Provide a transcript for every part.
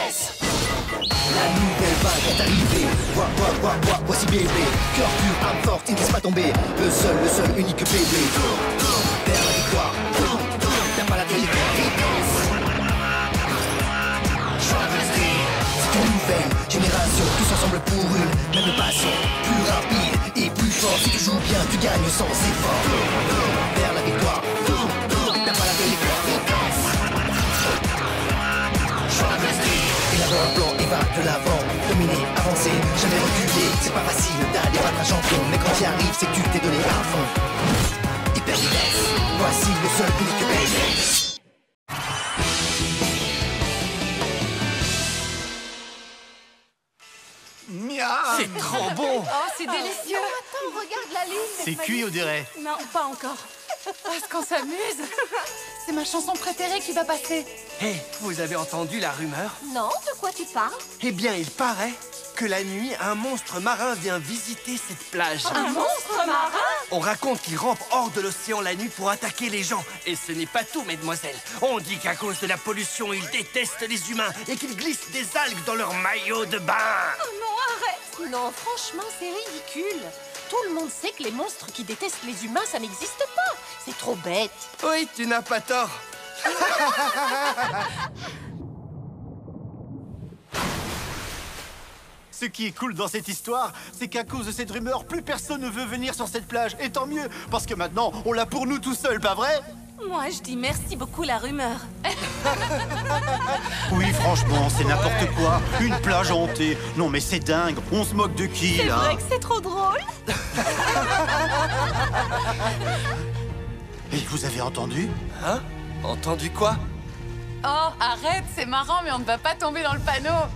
vitesse. La nouvelle vague est arrivée. Voici bébé. Cœur pur, âme forte, ils ne laissent pas tomber. Le seul, unique bébé. Vers la victoire. T'as pas la vitesse. C'est une nouvelle génération, tous ensemble pour une même passion. Plus rapide et plus fort. Si tu joues bien, tu gagnes sans effort. Vers la victoire. T'as pas la vitesse. Un plan et va de l'avant, dominer, avancer, jamais reculer. C'est pas facile d'aller battre un champion, mais quand tu arrives, c'est que tu t'es donné à fond. Hyper vitesse, voici le seul unique bébé. Miam! C'est trop bon! Oh, c'est délicieux! Attends, regarde la lune! C'est cuit, on dirait. Non, pas encore. Est-ce qu'on s'amuse? C'est ma chanson préférée qui va passer. Hé, vous avez entendu la rumeur? Non, de quoi tu parles? Eh bien, il paraît que la nuit, un monstre marin vient visiter cette plage. Un monstre marin? On raconte qu'il rampe hors de l'océan la nuit pour attaquer les gens. Et ce n'est pas tout, mesdemoiselles. On dit qu'à cause de la pollution, il déteste les humains et qu'il glisse des algues dans leur maillot de bain. Oh non, arrête! Non, franchement, c'est ridicule. Tout le monde sait que les monstres qui détestent les humains, ça n'existe pas. C'est trop bête. Oui, tu n'as pas tort. Ce qui est cool dans cette histoire, c'est qu'à cause de cette rumeur, plus personne ne veut venir sur cette plage. Et tant mieux, parce que maintenant, on l'a pour nous tout seuls, pas vrai? Moi, je dis merci beaucoup la rumeur. Oui, franchement, c'est n'importe quoi. Une plage hantée. Non, mais c'est dingue. On se moque de qui, là? C'est vrai que c'est trop drôle. Et vous avez entendu? Hein? Entendu quoi? Oh, arrête, c'est marrant, mais on ne va pas tomber dans le panneau.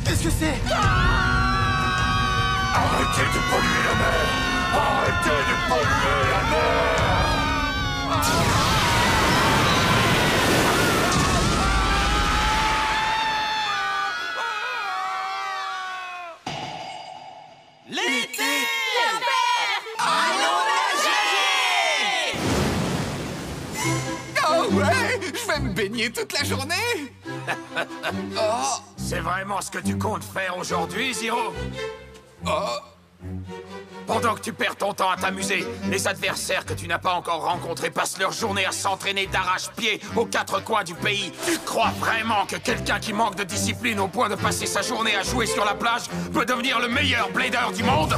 Qu'est-ce que c'est? Arrêtez de polluer la mer! Arrêtez de polluer la mer! L'été! La mer! Allons nager! Oh ouais! Je vais me baigner toute la journée! Oh! C'est vraiment ce que tu comptes faire aujourd'hui, Zero? Oh! Pendant que tu perds ton temps à t'amuser, les adversaires que tu n'as pas encore rencontrés passent leur journée à s'entraîner d'arrache-pied aux quatre coins du pays. Tu crois vraiment que quelqu'un qui manque de discipline au point de passer sa journée à jouer sur la plage peut devenir le meilleur blader du monde?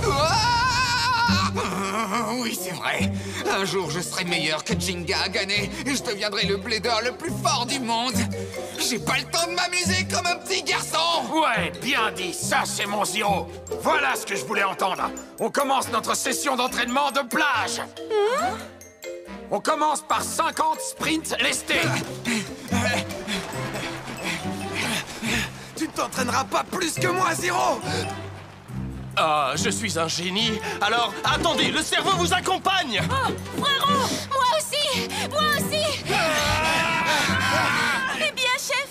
Oui, c'est vrai. Un jour, je serai meilleur que Jenga à gagner et je deviendrai le blader le plus fort du monde. J'ai pas le temps de m'amuser comme un petit garçon. Ouais, bien dit, ça c'est mon Zero. Voilà ce que je voulais entendre. On commence notre session d'entraînement de plage. On commence par 50 sprints lestés. Tu ne t'entraîneras pas plus que moi, Zero! Ah, je suis un génie. Alors, attendez, le cerveau vous accompagne! Oh, frérot! Moi aussi! Moi aussi! Eh bien, chef!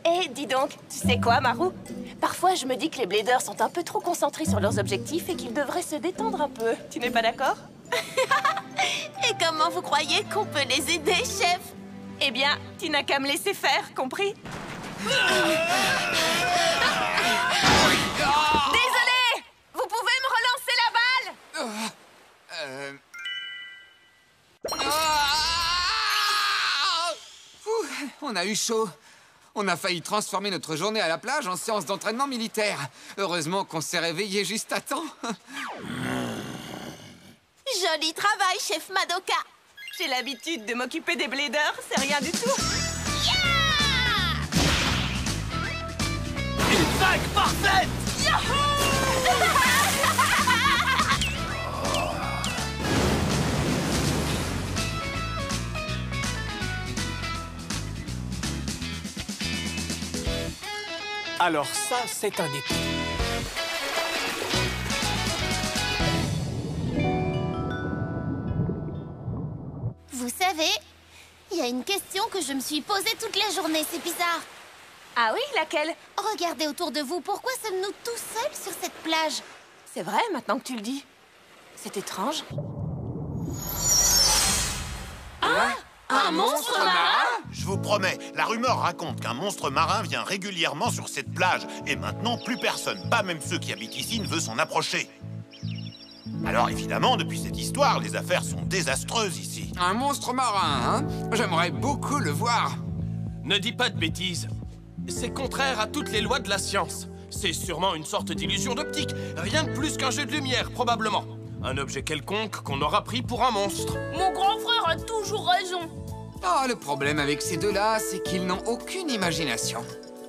Eh, dis donc, tu sais quoi, Marou? Parfois, je me dis que les bladers sont un peu trop concentrés sur leurs objectifs et qu'ils devraient se détendre un peu. Tu n'es pas d'accord? Et comment vous croyez qu'on peut les aider, chef? Eh bien, tu n'as qu'à me laisser faire, compris? Désolé! Vous pouvez me relancer la balle? On a eu chaud. On a failli transformer notre journée à la plage en séance d'entraînement militaire. Heureusement qu'on s'est réveillé juste à temps. Joli travail, chef Madoka. J'ai l'habitude de m'occuper des bladers, c'est rien du tout. Une vague parfaite! Alors ça, c'est un été. Vous savez, il y a une question que je me suis posée toute la journée, c'est bizarre. Ah oui, laquelle? Regardez autour de vous, pourquoi sommes-nous tout seuls sur cette plage? C'est vrai, maintenant que tu le dis. C'est étrange. Un monstre marin? Je vous vous promets, la rumeur raconte qu'un monstre marin vient régulièrement sur cette plage. Et maintenant, plus personne, pas même ceux qui habitent ici, ne veut s'en approcher. Alors évidemment, depuis cette histoire, les affaires sont désastreuses ici. Un monstre marin, hein? J'aimerais beaucoup le voir. Ne dis pas de bêtises. C'est contraire à toutes les lois de la science. C'est sûrement une sorte d'illusion d'optique. Rien de plus qu'un jeu de lumière, probablement. Un objet quelconque qu'on aura pris pour un monstre. Mon grand frère a toujours raison. Ah, le problème avec ces deux-là, c'est qu'ils n'ont aucune imagination.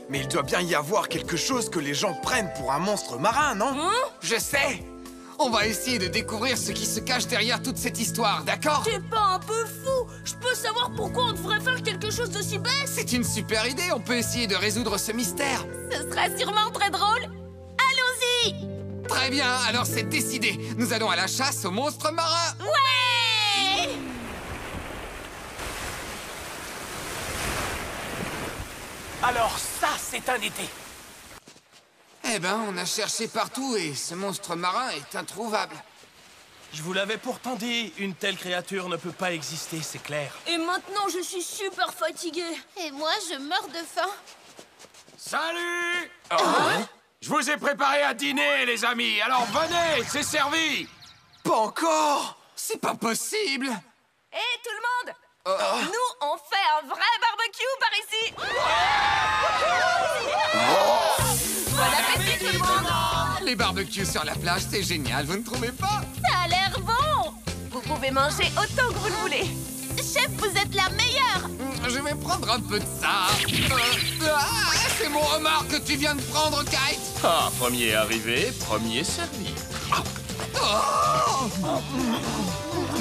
Mais il doit bien y avoir quelque chose que les gens prennent pour un monstre marin, non? Je sais! On va essayer de découvrir ce qui se cache derrière toute cette histoire, d'accord? T'es pas un peu fou? Je peux savoir pourquoi on devrait faire quelque chose d'aussi bête? C'est une super idée, on peut essayer de résoudre ce mystère. Ce sera sûrement très drôle. Allons-y! Très bien, alors c'est décidé. Nous allons à la chasse aux monstres marins. Ouais! Alors ça, c'est un été. Eh ben, on a cherché partout et ce monstre marin est introuvable. Je vous l'avais pourtant dit, une telle créature ne peut pas exister, c'est clair. Et maintenant, je suis super fatiguée. Et moi, je meurs de faim. Salut! Je vous ai préparé à dîner, les amis. Alors venez, c'est servi. Pas encore! C'est pas possible! Hé, tout le monde! Nous, on fait un vrai barbecue par ici! Bon appétit, tout le monde! Les barbecues sur la plage, c'est génial, vous ne trouvez pas? Ça a l'air bon! Vous pouvez manger autant que vous le voulez. Chef, vous êtes la meilleure. Je vais prendre un peu de ça. C'est mon homard que tu viens de prendre, Kite. Ah, premier arrivé, premier servi.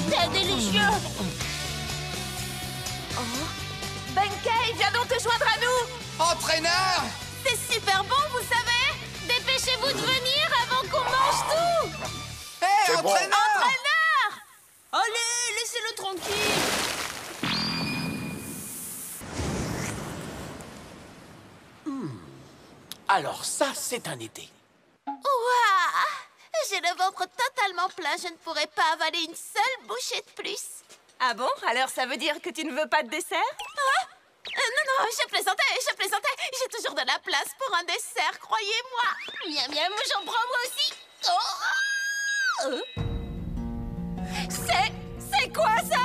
C'est délicieux. Benkei, viens donc te joindre à nous! Entraîneur! C'est super bon, vous savez. Dépêchez-vous de venir avant qu'on mange tout. Hé, entraîneur! Entraîneur! Allez, laissez-le tranquille. Alors ça, c'est un été. Ouah! J'ai le ventre totalement plein. Je ne pourrais pas avaler une seule bouchée de plus. Ah bon? Alors ça veut dire que tu ne veux pas de dessert? Non, je plaisantais. J'ai toujours de la place pour un dessert, croyez-moi. Miam, miam, j'en prends moi aussi. C'est quoi ça?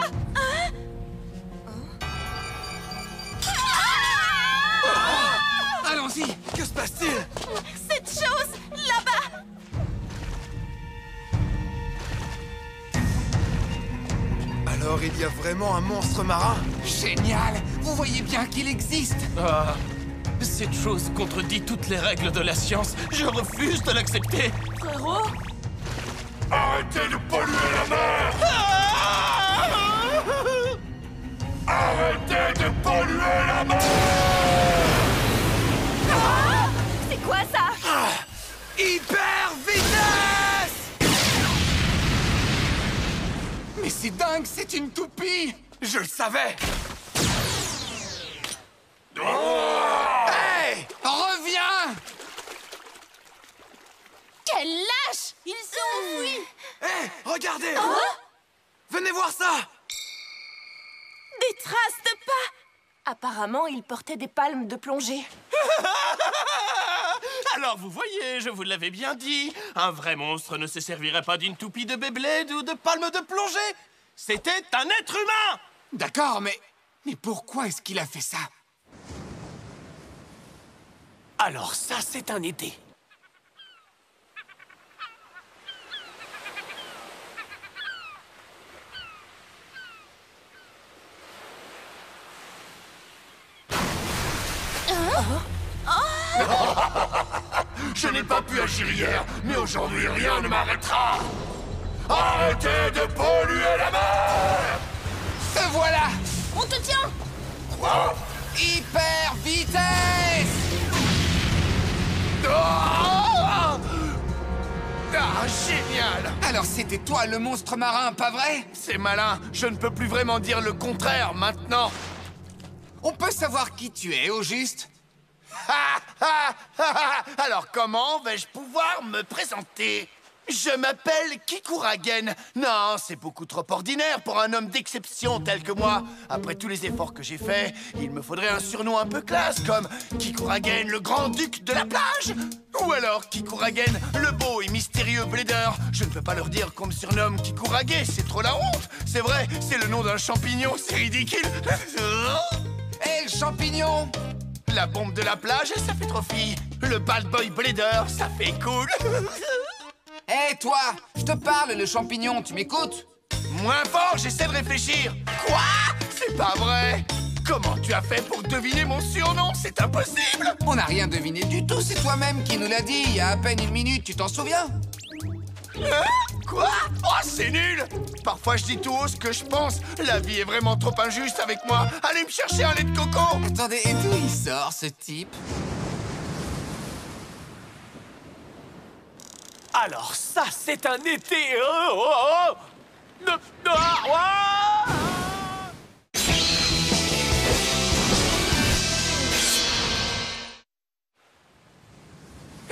Allons-y! Que se passe-t-il? Cette chose, là-bas. Alors il y a vraiment un monstre marin? Génial! Vous voyez bien qu'il existe! Ah, cette chose contredit toutes les règles de la science. Je refuse de l'accepter. Frérot? Arrêtez de polluer la mer! Arrêtez de polluer la mer! C'est quoi ça? Hyper vitesse! Mais c'est dingue, c'est une toupie! Je le savais! Hey! Reviens! Quel lâche! Ils sont enfuis. Hé, regardez! Venez voir ça! Des traces de pas. Apparemment, il portait des palmes de plongée. Alors vous voyez, je vous l'avais bien dit, un vrai monstre ne se servirait pas d'une toupie de Beyblade ou de palme de plongée. C'était un être humain. D'accord, mais pourquoi est-ce qu'il a fait ça? Alors ça, c'est un été. Je n'ai pas pu agir hier, mais aujourd'hui rien ne m'arrêtera. Arrêtez de polluer la mer! Te voilà! On te tient. Quoi? Hyper vitesse! Ah, génial! Alors c'était toi le monstre marin, pas vrai? C'est malin, je ne peux plus vraiment dire le contraire maintenant. On peut savoir qui tu es, au juste? Alors comment vais-je pouvoir me présenter? Je m'appelle Kikuragen. Non, c'est beaucoup trop ordinaire pour un homme d'exception tel que moi. Après tous les efforts que j'ai faits, il me faudrait un surnom un peu classe, comme Kikuragen, le grand-duc de la plage. Ou alors Kikuragen, le beau et mystérieux blader. Je ne peux pas leur dire qu'on me surnomme Kikurage, c'est trop la honte. C'est vrai, c'est le nom d'un champignon, c'est ridicule. Hé, le champignon! La bombe de la plage, ça fait trop fille. Le bad boy blader, ça fait cool. Hé, toi! Je te parle, le champignon, tu m'écoutes? Moins fort, j'essaie de réfléchir. Quoi? C'est pas vrai. Comment tu as fait pour deviner mon surnom? C'est impossible. On n'a rien deviné du tout, c'est toi-même qui nous l'a dit il y a à peine une minute, tu t'en souviens? Hein? Quoi? Oh, c'est nul. Parfois, je dis tout haut ce que je pense. La vie est vraiment trop injuste avec moi. Allez me chercher un lait de coco. Attendez, et d'où il sort, ce type? Alors ça, c'est un été...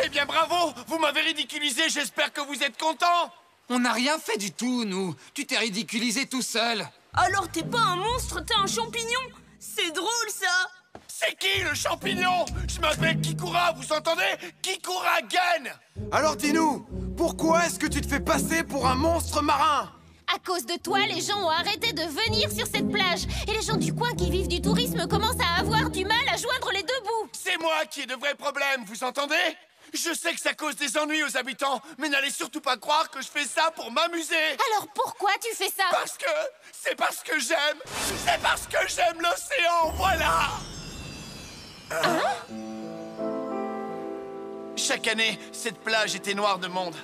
Eh bien, bravo. Vous m'avez ridiculisé. J'espère que vous êtes content. On n'a rien fait du tout, nous. Tu t'es ridiculisé tout seul. Alors t'es pas un monstre, t'es un champignon? C'est drôle, ça! C'est qui, le champignon? Je m'appelle Kikura, vous entendez? Kikuragen. Alors dis-nous, pourquoi est-ce que tu te fais passer pour un monstre marin? À cause de toi, les gens ont arrêté de venir sur cette plage. Et les gens du coin qui vivent du tourisme commencent à avoir du mal à joindre les deux bouts. C'est moi qui ai de vrais problèmes, vous entendez? Je sais que ça cause des ennuis aux habitants, mais n'allez surtout pas croire que je fais ça pour m'amuser. Alors pourquoi tu fais ça? C'est parce que j'aime. C'est parce que j'aime l'océan, voilà. Chaque année, cette plage était noire de monde.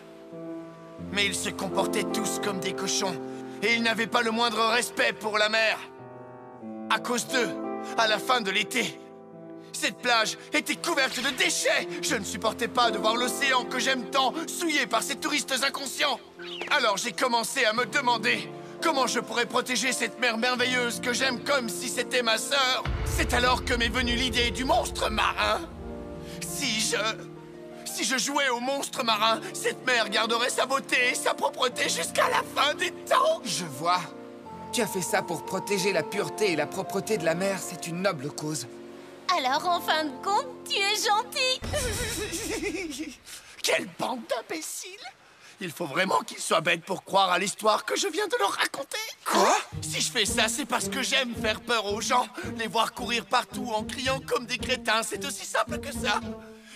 Mais ils se comportaient tous comme des cochons. Et ils n'avaient pas le moindre respect pour la mer. À cause d'eux, à la fin de l'été, cette plage était couverte de déchets. Je ne supportais pas de voir l'océan que j'aime tant souillé par ces touristes inconscients. Alors j'ai commencé à me demander comment je pourrais protéger cette mer merveilleuse que j'aime comme si c'était ma sœur. C'est alors que m'est venue l'idée du monstre marin. Si je jouais au monstre marin, cette mer garderait sa beauté et sa propreté jusqu'à la fin des temps. Je vois. Tu as fait ça pour protéger la pureté et la propreté de la mer, c'est une noble cause. Alors, en fin de compte, tu es gentil. Quelle bande d'imbéciles! Il faut vraiment qu'ils soient bêtes pour croire à l'histoire que je viens de leur raconter. Quoi? Si je fais ça, c'est parce que j'aime faire peur aux gens. Les voir courir partout en criant comme des crétins, c'est aussi simple que ça.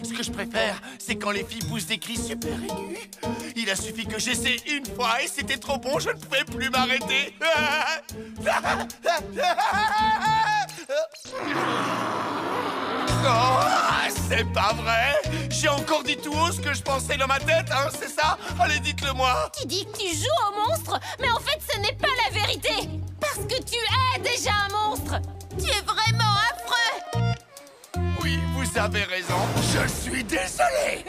Ce que je préfère, c'est quand les filles poussent des cris super aigus. Il a suffi que j'essaie une fois et c'était trop bon, je ne pouvais plus m'arrêter. Oh, c'est pas vrai! J'ai encore dit tout haut ce que je pensais dans ma tête, hein, c'est ça? Allez, dites-le moi! Tu dis que tu joues au monstre, mais en fait, ce n'est pas la vérité. Parce que tu es déjà un monstre. Tu es vraiment affreux. Oui, vous avez raison, je suis désolé!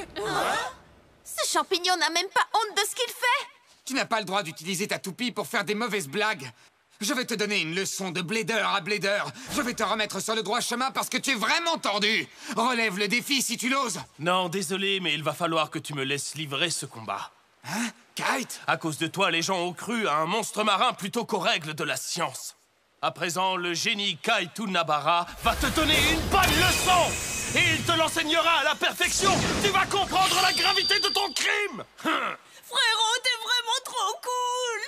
Ce champignon n'a même pas honte de ce qu'il fait. Tu n'as pas le droit d'utiliser ta toupie pour faire des mauvaises blagues. Je vais te donner une leçon de blader à blader. Je vais te remettre sur le droit chemin parce que tu es vraiment tordu. Relève le défi si tu l'oses. Non, désolé, mais il va falloir que tu me laisses livrer ce combat. Hein? Kite? À cause de toi, les gens ont cru à un monstre marin plutôt qu'aux règles de la science. À présent, le génie Kaito Nabara va te donner une bonne leçon. Et il te l'enseignera à la perfection. Tu vas comprendre la gravité de ton crime. Frérot, t'es vraiment trop cool.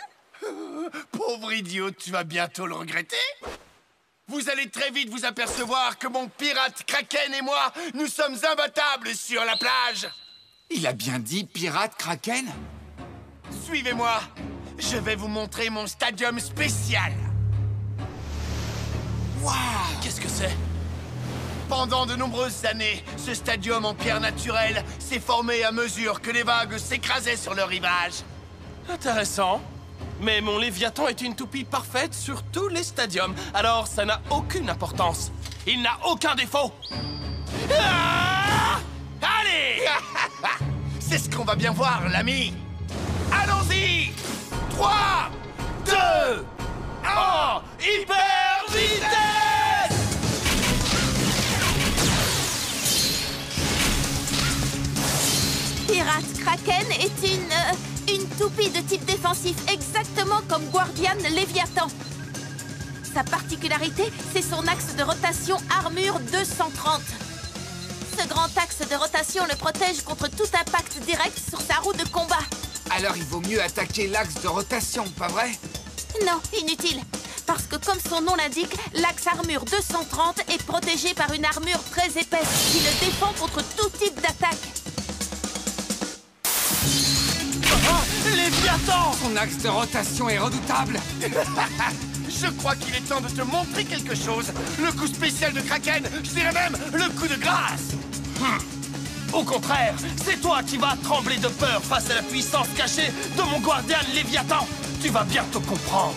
Pauvre idiot, tu vas bientôt le regretter. Vous allez très vite vous apercevoir que mon pirate Kraken et moi, nous sommes imbattables sur la plage. Il a bien dit pirate Kraken? Suivez-moi, je vais vous montrer mon stadium spécial. Waouh! Qu'est-ce que c'est? Pendant de nombreuses années, ce stadium en pierre naturelle s'est formé à mesure que les vagues s'écrasaient sur le rivage. Intéressant. Mais mon Léviathan est une toupie parfaite sur tous les stadiums, alors ça n'a aucune importance. Il n'a aucun défaut. Ah! Allez! C'est ce qu'on va bien voir, l'ami. Allons-y! 3, 2, 1, hyper vitesse! Pirate Kraken est une toupie de type défensif, exactement comme Guardian Léviathan. Sa particularité, c'est son axe de rotation armure 230. Ce grand axe de rotation le protège contre tout impact direct sur sa roue de combat. Alors il vaut mieux attaquer l'axe de rotation, pas vrai? Non, inutile. Parce que comme son nom l'indique, l'axe armure 230 est protégé par une armure très épaisse qui le défend contre tout type d'attaque. Léviathan! Son axe de rotation est redoutable. Je crois qu'il est temps de te montrer quelque chose. Le coup spécial de Kraken, je dirais même le coup de grâce. Au contraire, c'est toi qui vas trembler de peur face à la puissance cachée de mon Guardian Léviathan. Tu vas bientôt comprendre.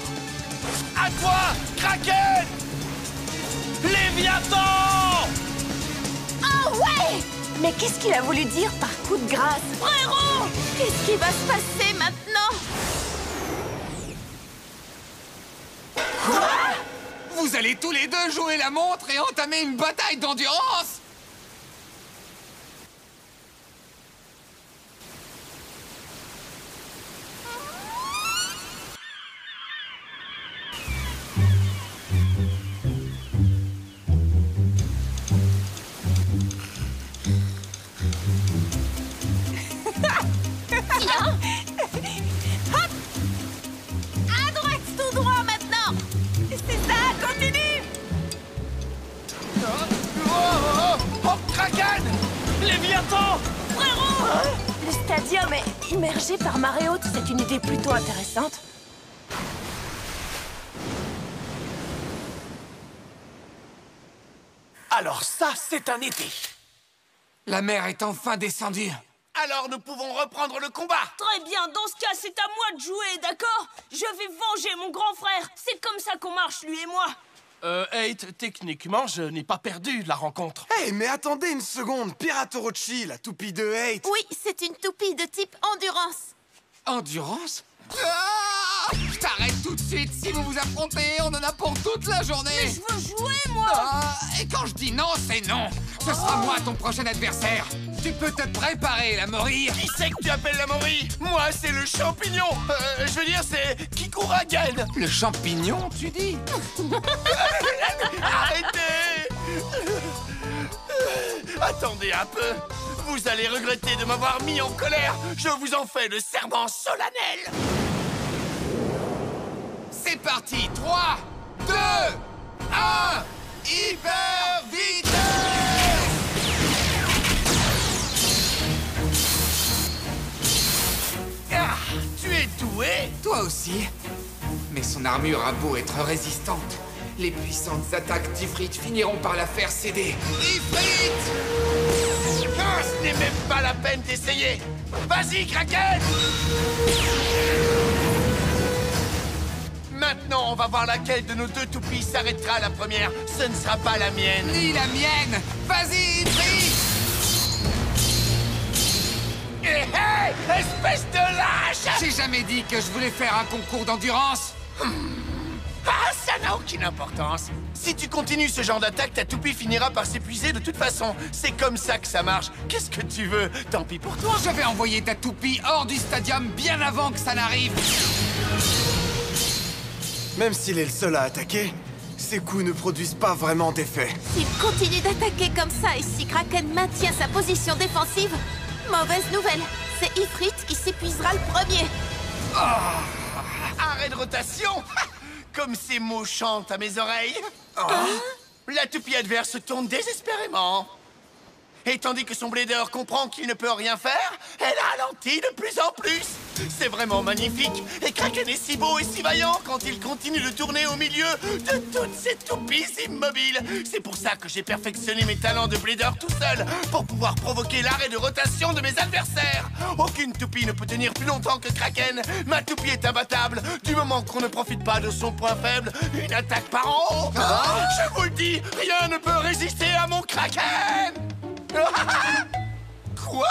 À toi, Kraken! Léviathan! Oh ouais! Mais qu'est-ce qu'il a voulu dire par coup de grâce? Frérot! Qu'est-ce qui va se passer maintenant? Quoi? Vous allez tous les deux jouer la montre et entamer une bataille d'endurance? Tiens! Hop! À droite, tout droit maintenant! C'est ça, continue! Oh, Kraken! Léviathan! Frérot! Le stadium est immergé par marée haute, c'est une idée plutôt intéressante. Alors ça, c'est un été. La mer est enfin descendue. Alors nous pouvons reprendre le combat. Très bien, dans ce cas, c'est à moi de jouer, d'accord? Je vais venger mon grand frère. C'est comme ça qu'on marche, lui et moi. 8, techniquement, je n'ai pas perdu la rencontre. Hey, mais attendez une seconde, Pirate Orochi, la toupie de 8. Oui, c'est une toupie de type endurance. Endurance? Ah, je t'arrête tout de suite. Si vous vous affrontez, on en a pour toute la journée. Mais je veux jouer, moi. Et quand je dis non, c'est non. Ce sera moi ton prochain adversaire. Tu peux te préparer, la Mori. Qui c'est que tu appelles la Mori? Moi, c'est le champignon. Je veux dire, c'est Kikuragen. Le champignon, tu dis? Arrêtez! Attendez un peu. Vous allez regretter de m'avoir mis en colère. Je vous en fais le serment solennel. C'est parti. 3, 2, 1. Hyper vitesse! Ah, tu es doué. Toi aussi. Mais son armure a beau être résistante, les puissantes attaques d'Ifrit finiront par la faire céder. Ifrit! Ah, ce n'est même pas la peine d'essayer. Vas-y, Kraken! Maintenant, on va voir laquelle de nos deux toupies s'arrêtera la première. Ce ne sera pas la mienne. Ni la mienne! Vas-y, Ifrit! Hé, hé! Espèce de lâche! J'ai jamais dit que je voulais faire un concours d'endurance. Ah, ça n'a aucune importance. Si tu continues ce genre d'attaque, ta toupie finira par s'épuiser de toute façon. C'est comme ça que ça marche. Qu'est-ce que tu veux? Tant pis pour toi. Je vais envoyer ta toupie hors du stadium bien avant que ça n'arrive. Même s'il est le seul à attaquer, ses coups ne produisent pas vraiment d'effet. S'il continue d'attaquer comme ça et si Kraken maintient sa position défensive, mauvaise nouvelle. C'est Ifrit qui s'épuisera le premier. Arrêt de rotation. Comme ces mots chantent à mes oreilles. La toupie adverse tourne désespérément. Et tandis que son blader comprend qu'il ne peut rien faire, elle ralentit de plus en plus. C'est vraiment magnifique. Et Kraken est si beau et si vaillant quand il continue de tourner au milieu de toutes ces toupies immobiles. C'est pour ça que j'ai perfectionné mes talents de blader tout seul, pour pouvoir provoquer l'arrêt de rotation de mes adversaires. Aucune toupie ne peut tenir plus longtemps que Kraken. Ma toupie est imbattable du moment qu'on ne profite pas de son point faible, une attaque par en haut. Je vous le dis, rien ne peut résister à mon Kraken. Quoi?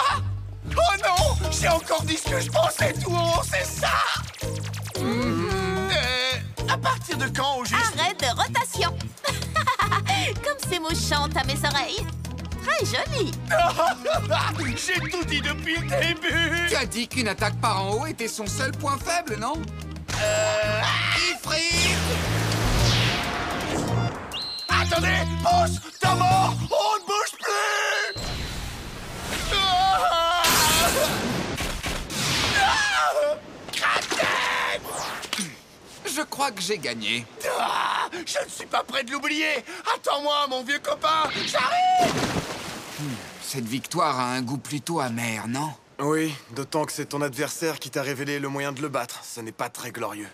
Oh non! J'ai encore dit ce que je pensais tout haut, c'est ça! À partir de quand, au juste? Arrêt de rotation. Comme ces mots chantent à mes oreilles. très joli. J'ai tout dit depuis le début. Tu as dit qu'une attaque par en haut était son seul point faible, non? Ifrit! Attendez, pousse, Tomo, on ne bouge plus. Kraken! Je crois que j'ai gagné. Je ne suis pas prêt de l'oublier. Attends-moi, mon vieux copain, j'arrive. Cette victoire a un goût plutôt amer, non? Oui, d'autant que c'est ton adversaire qui t'a révélé le moyen de le battre. Ce n'est pas très glorieux.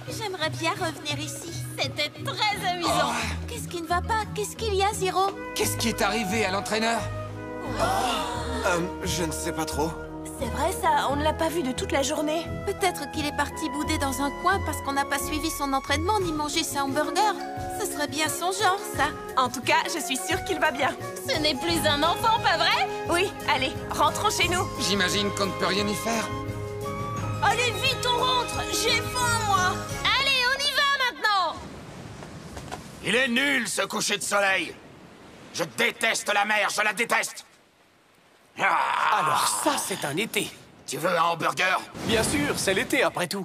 J'aimerais bien revenir ici. C'était très amusant. Qu'est-ce qui ne va pas? Qu'est-ce qu'il y a, Ziro? Qu'est-ce qui est arrivé à l'entraîneur? Je ne sais pas trop. C'est vrai ça, on ne l'a pas vu de toute la journée. Peut-être qu'il est parti bouder dans un coin parce qu'on n'a pas suivi son entraînement ni mangé ses hamburgers. Ce serait bien son genre, ça. En tout cas, je suis sûre qu'il va bien. Ce n'est plus un enfant, pas vrai? Oui, allez, rentrons chez nous. J'imagine qu'on ne peut rien y faire. Allez, vite, on rentre. J'ai faim, moi. Allez, on y va maintenant. Il est nul, ce coucher de soleil. Je déteste la mer, je la déteste. Alors ça, c'est un été. Tu veux un hamburger? Bien sûr, c'est l'été après tout.